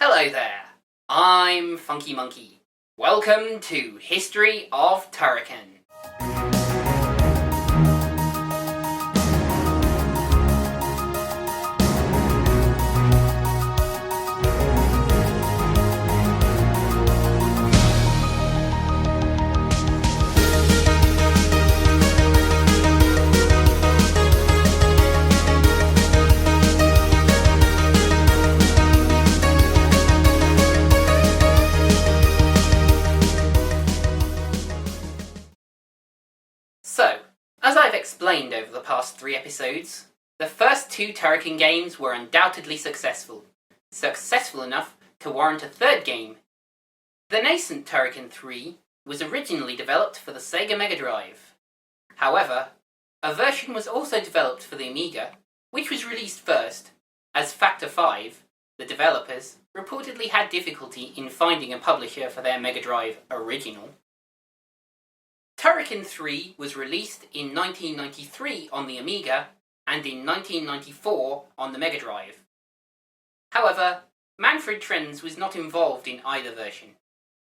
Hello there, I'm Funky Monkey. Welcome to History of Turrican. So, as I've explained over the past 3 episodes, the first 2 Turrican games were undoubtedly successful. Successful enough to warrant a third game. The nascent Turrican 3 was originally developed for the Sega Mega Drive. However, a version was also developed for the Amiga, which was released first, as Factor 5, the developers, reportedly had difficulty in finding a publisher for their Mega Drive original. Turrican 3 was released in 1993 on the Amiga and in 1994 on the Mega Drive. However, Manfred Trenz was not involved in either version.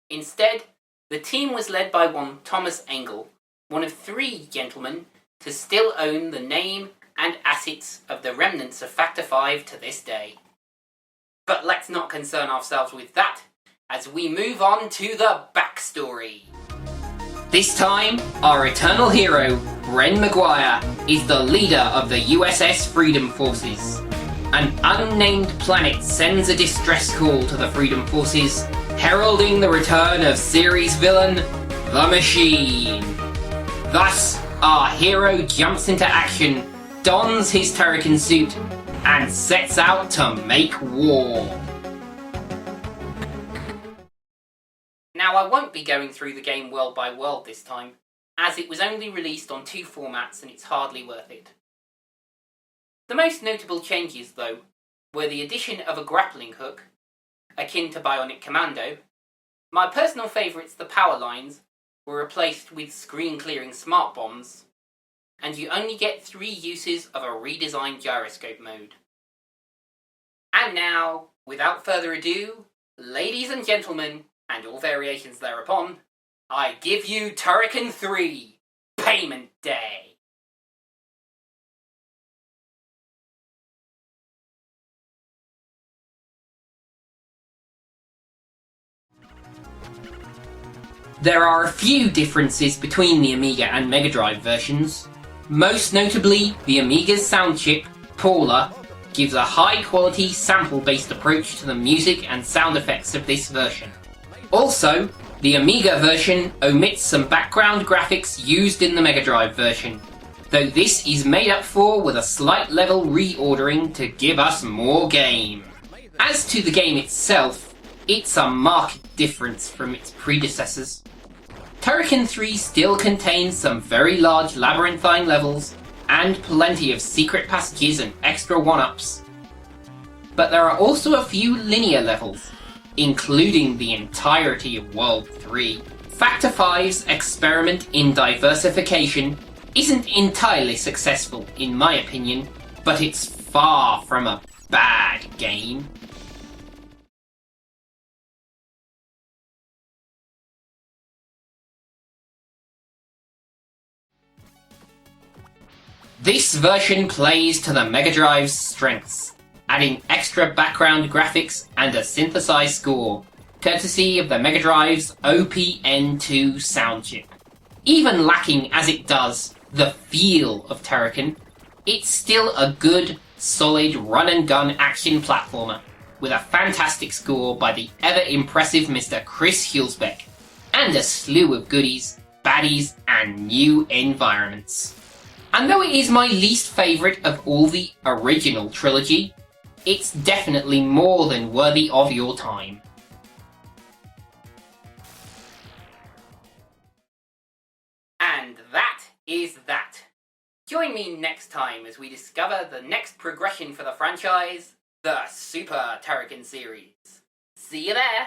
Instead, the team was led by one Thomas Engel, one of 3 gentlemen to still own the name and assets of the remnants of Factor 5 to this day. But let's not concern ourselves with that, as we move on to the backstory. This time, our eternal hero, Ren Maguire, is the leader of the USS Freedom Forces. An unnamed planet sends a distress call to the Freedom Forces, heralding the return of series villain, the Machine. Thus, our hero jumps into action, dons his Turrican suit, and sets out to make war. Now, I won't be going through the game world by world this time, as it was only released on 2 formats and it's hardly worth it. The most notable changes, though, were the addition of a grappling hook, akin to Bionic Commando. My personal favourites, the power lines, were replaced with screen-clearing smart bombs, and you only get 3 uses of a redesigned gyroscope mode. And now, without further ado, ladies and gentlemen, and all variations thereupon, I give you Turrican 3, Payment Day. There are a few differences between the Amiga and Mega Drive versions. Most notably, the Amiga's sound chip, Paula, gives a high-quality sample-based approach to the music and sound effects of this version. Also, the Amiga version omits some background graphics used in the Mega Drive version, though this is made up for with a slight level reordering to give us more game. As to the game itself, it's a marked difference from its predecessors. Turrican 3 still contains some very large labyrinthine levels and plenty of secret passages and extra one-ups. But there are also a few linear levels, including the entirety of World 3. Factor 5's experiment in diversification isn't entirely successful, in my opinion, but it's far from a bad game. This version plays to the Mega Drive's strengths, adding extra background graphics and a synthesized score, courtesy of the Mega Drive's OPN2 sound chip. Even lacking, as it does, the feel of Turrican, it's still a good, solid run-and-gun action platformer, with a fantastic score by the ever-impressive Mr. Chris Hulsbeck, and a slew of goodies, baddies, and new environments. And though it is my least favourite of all the original trilogy, it's definitely more than worthy of your time. And that is that. Join me next time as we discover the next progression for the franchise, the Super Turrican series. See you there!